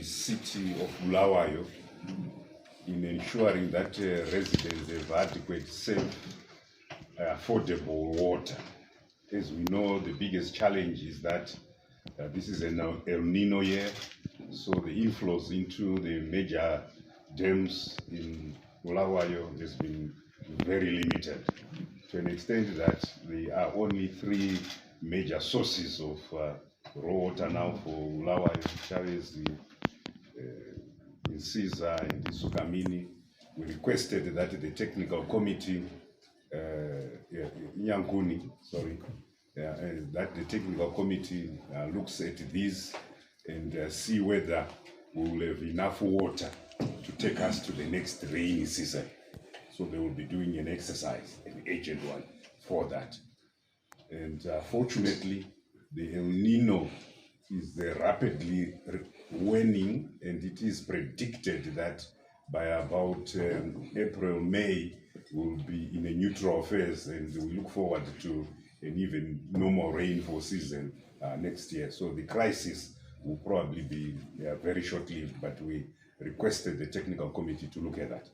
the city of Bulawayo in ensuring that residents have adequate, safe, affordable water. As we know, the biggest challenge is that this is an El Nino year, so the inflows into the major dams in Bulawayo has been very limited, to an extent that there are only 3 major sources of raw water now for Bulawayo, Mtshabezi, Insiza, and Masuka. We requested that the technical committee, Inyankuni, that the technical committee looks at this and see whether we will have enough water to take us to the next rainy season. So they will be doing an exercise, an urgent one for that. And fortunately, the El Nino is rapidly waning, and it is predicted that by about April, May, we'll be in a neutral phase, and we look forward to an even normal rainfall season next year. So the crisis will probably be very short-lived, but we requested the technical committee to look at that.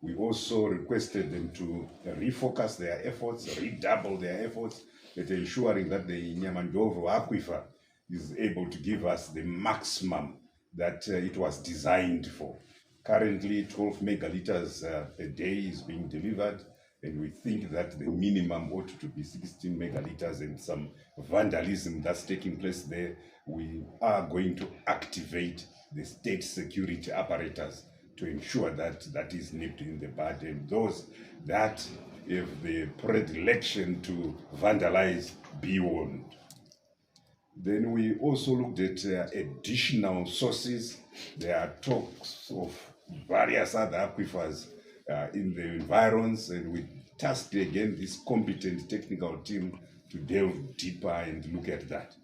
We also requested them to refocus their efforts, redouble their efforts at ensuring that the Nyamandovo aquifer is able to give us the maximum that it was designed for. Currently, 12 megaliters a day is being delivered, and we think that the minimum ought to be 16 megaliters, and some vandalism that's taking place there. We are going to activate the state security apparatus to ensure that that is nipped in the bud, and those that have the predilection to vandalize be warned. Then we also looked at additional sources. There are talks of various other aquifers in the environs, and we tasked again this competent technical team to delve deeper and look at that.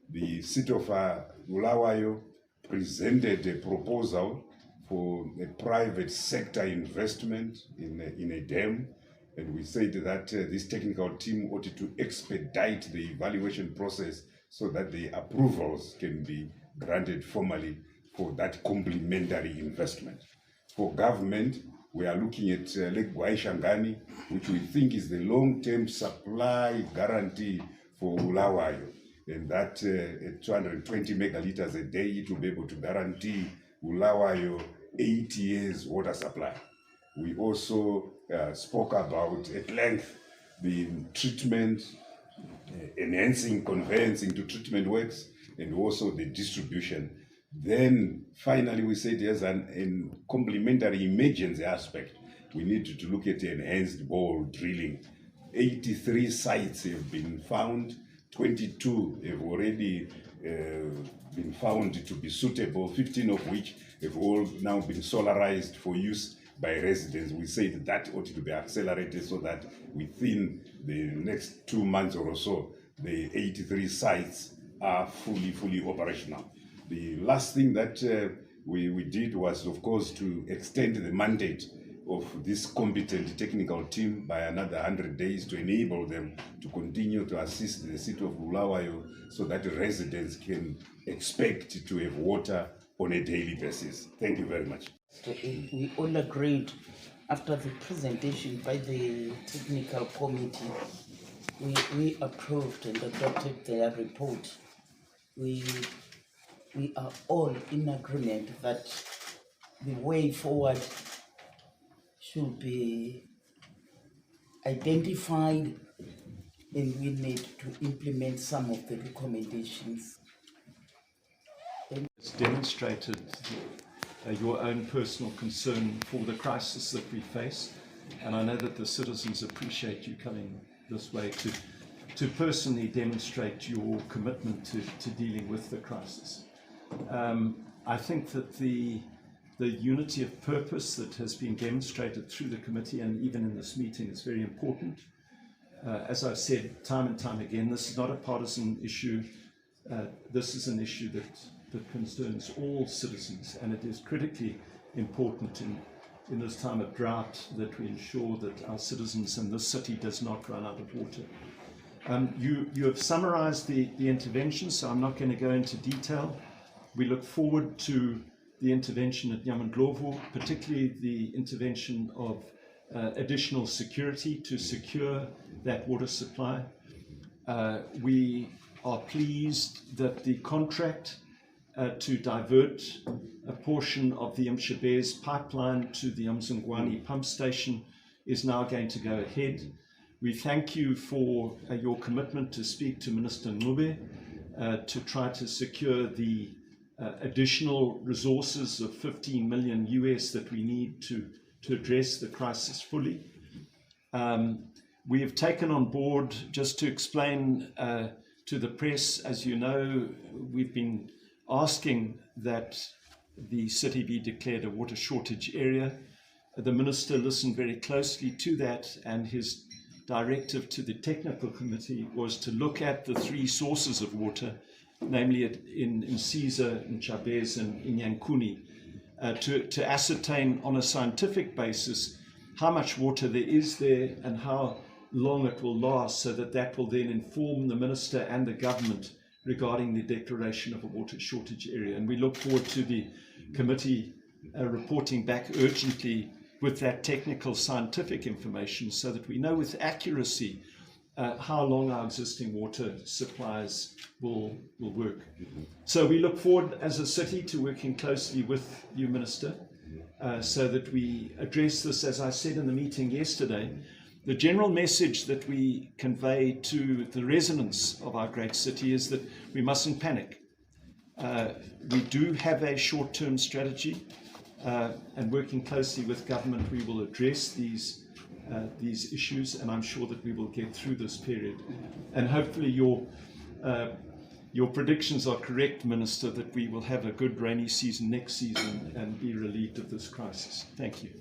The city of Bulawayo presented a proposal for a private sector investment in a dam, and we said that this technical team ought to expedite the evaluation process so that the approvals can be granted formally for that complementary investment. For government, we are looking at Lake Shangani, which we think is the long-term supply guarantee for Bulawayo, and that at 220 megaliters a day, it will be able to guarantee Bulawayo 8 years water supply. We also spoke about at length the treatment, enhancing, conveyancing to treatment works, and also the distribution. Then finally we said there's a complementary emergency aspect. We need to look at enhanced bore drilling. 83 sites have been found, 22 have already been found to be suitable, 15 of which have all now been solarized for use by residents. We say that ought to be accelerated so that within the next 2 months or so, the 83 sites are fully operational. The last thing that we did was, of course, to extend the mandate of this competent technical team by another 100 days to enable them to continue to assist the city of Bulawayo so that residents can expect to have water on a daily basis. Thank you very much. We all agreed after the presentation by the technical committee, we approved and adopted their report. We are all in agreement that the way forward should be identified, and we need to implement some of the recommendations. It's demonstrated your own personal concern for the crisis that we face, and I know that the citizens appreciate you coming this way to personally demonstrate your commitment to dealing with the crisis. I think that the unity of purpose that has been demonstrated through the committee and even in this meeting is very important. As I've said time and time again, this is not a partisan issue. This is an issue that concerns all citizens, and it is critically important in this time of drought that we ensure that our citizens in this city does not run out of water. You have summarized the intervention, so I'm not going to go into detail. We look forward to the intervention at Nyamandlovu, particularly the intervention of additional security to secure that water supply. We are pleased that the contract to divert a portion of the Mtshabezi pipeline to the Mzungwani pump station is now going to go ahead. We thank you for your commitment to speak to Minister Ncube to try to secure the additional resources of 15 million US that we need to address the crisis fully. We have taken on board, just to explain to the press, as you know, we've been asking that the city be declared a water shortage area. The minister listened very closely to that, and his directive to the technical committee was to look at the three sources of water, namely in Insiza, Mtshabezi and Inyankuni, to ascertain on a scientific basis how much water there is there and how long it will last, so that will then inform the minister and the government regarding the declaration of a water shortage area. And we look forward to the committee reporting back urgently with that technical scientific information, so that we know with accuracy how long our existing water supplies will work. So we look forward as a city to working closely with you, Minister, so that we address this. As I said in the meeting yesterday, the general message that we convey to the residents of our great city is that we mustn't panic. We do have a short-term strategy, and working closely with government, we will address these issues, and I'm sure that we will get through this period. And hopefully your predictions are correct, Minister, that we will have a good rainy season next season and be relieved of this crisis. Thank you.